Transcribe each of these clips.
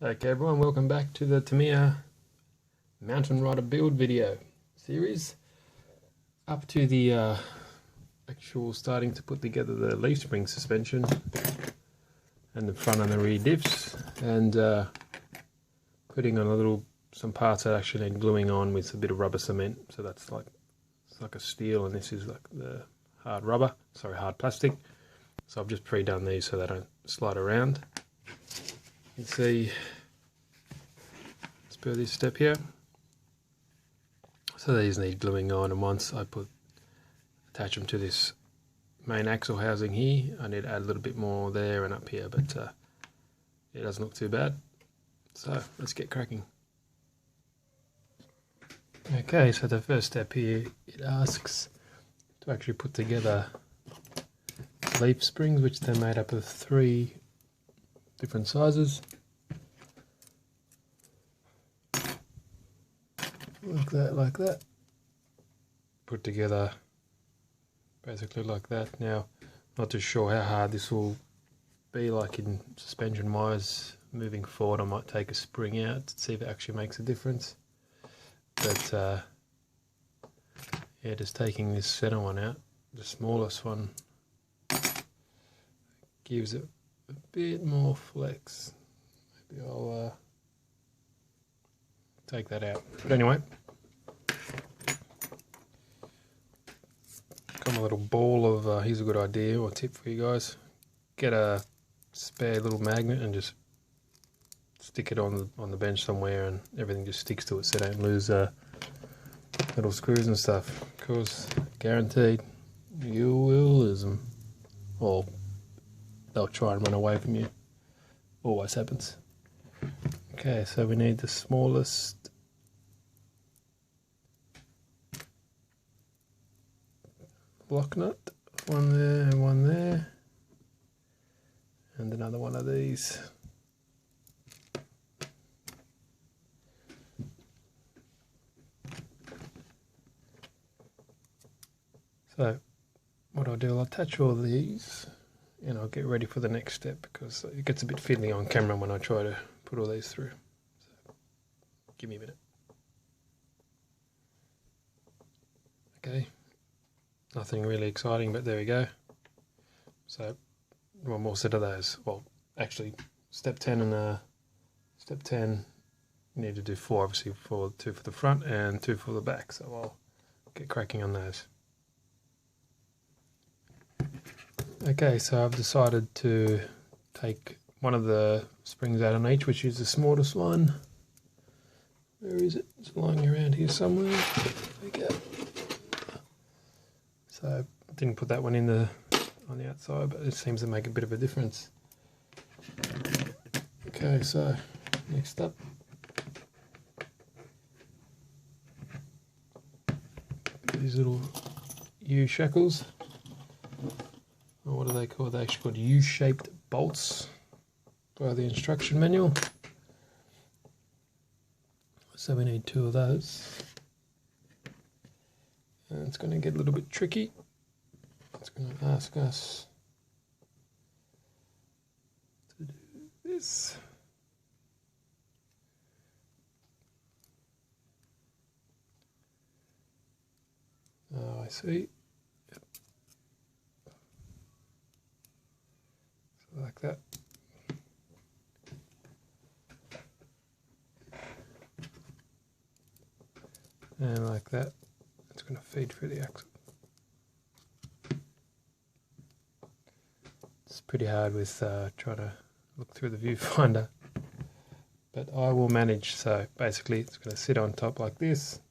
Okay everyone, welcome back to the Tamiya mountain rider build video series. Up to the actual starting to put together the leaf spring suspension and the front and the rear diffs, and putting on some parts that actually need gluing on with a bit of rubber cement. So that's it's like a steel, and this is like the hard plastic. So I've just pre-done these so they don't slide around. You can see, let's build this step here. So these need gluing on, and once I attach them to this main axle housing here, I need to add a little bit more there and up here, but it doesn't look too bad. So let's get cracking. Okay, so the first step here, it asks to actually put together leaf springs, which they're made up of 3 different sizes, like that, put together basically like that. Now, not too sure how hard this will be, like in suspension wise. Moving forward, I might take a spring out to see if it actually makes a difference, but yeah, just taking this center one out, the smallest one, gives it a bit more flex. Maybe I'll take that out. But anyway, got my little ball of, here's a good idea or tip for you guys. Get a spare little magnet and just stick it on the bench somewhere, and everything just sticks to it, so don't lose little screws and stuff, because guaranteed you will lose them, or they'll try and run away from you. Always happens. Okay, so we need the smallest block nut, one there and one there, and another one of these. So what I'll do, I'll attach all these and I'll get ready for the next step, because it gets a bit fiddly on camera when I try to put all these through. So give me a minute. Okay, nothing really exciting, but there we go. So one more set of those. Well, actually step 10 and step 10, you need to do 4, obviously, 2 for the front and 2 for the back. So I'll get cracking on those. Okay, so I've decided to take one of the springs out on each, which is the smallest one. Where is it? It's lying around here somewhere. There we go. So I didn't put that one on the outside, but it seems to make a bit of a difference. Okay, so next up, these little U shackles. What are they called? They're actually called U-shaped bolts by the instruction manual. So we need 2 of those. And it's going to get a little bit tricky. It's going to ask us to do this. Oh, I see. Like that. And like that. It's going to feed through the axle. It's pretty hard with trying to look through the viewfinder, but I will manage. So basically it's going to sit on top like this,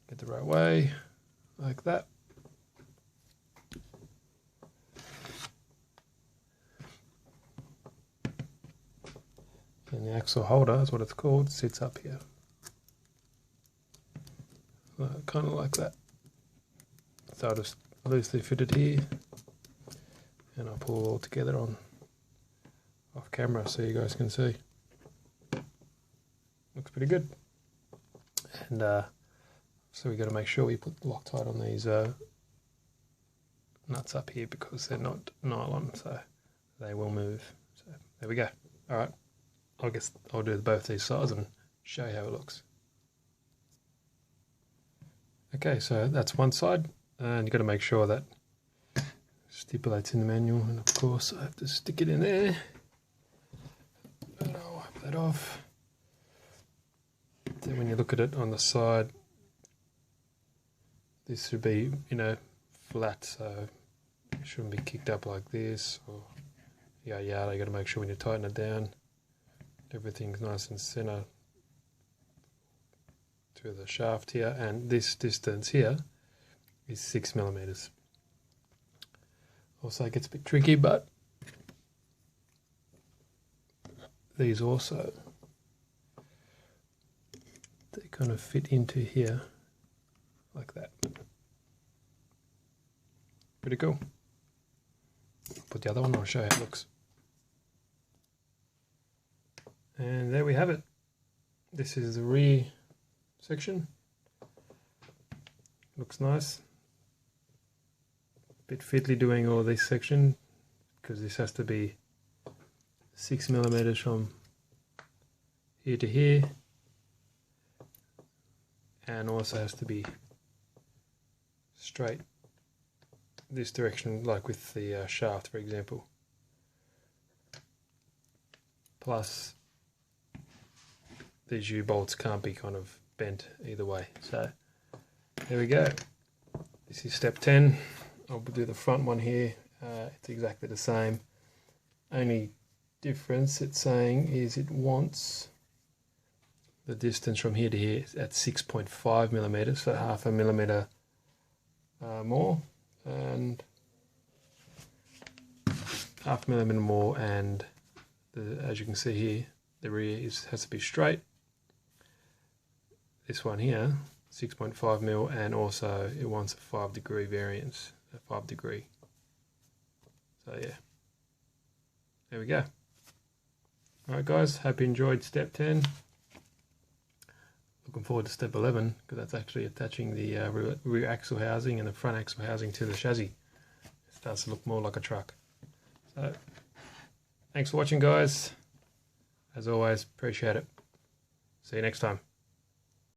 get the right way, like that. And the axle holder is what it's called, sits up here. Kind of like that. So I'll just loosely fit it here, and I'll pull it all together off camera so you guys can see. Looks pretty good. And so we got to make sure we put Loctite on these nuts up here, because they're not nylon, so they will move. So there we go. Alright, I guess I'll do both these sides and show you how it looks. Okay, so that's one side, and you've got to make sure that stipulates in the manual, and of course I have to stick it in there. And I'll wipe that off. Then when you look at it on the side, this should be, you know, flat, so it shouldn't be kicked up like this, or you got to make sure when you tighten it down, everything's nice and center to the shaft here, and this distance here is 6mm. Also it gets a bit tricky, but these also, they kind of fit into here like that. Pretty cool. I'll put the other one, I'll show you how it looks. And there we have it. This is the rear section. Looks nice. Bit fiddly doing all this section because this has to be 6mm from here to here, and also has to be straight this direction, like with the shaft, for example. Plus these U-bolts can't be kind of bent either way. So there we go. This is step 10. I'll do the front one here. It's exactly the same. Only difference it's saying is it wants the distance from here to here at 6.5mm, so 0.5mm more, and 0.5mm more, and as you can see here, the rear has to be straight. This one here, 6.5mm, and also it wants a 5-degree variance, a 5-degree. So yeah, there we go. Alright guys, hope you enjoyed step 10. Looking forward to step 11, because that's actually attaching the rear axle housing and the front axle housing to the chassis. It starts to look more like a truck. So, thanks for watching guys. As always, appreciate it. See you next time.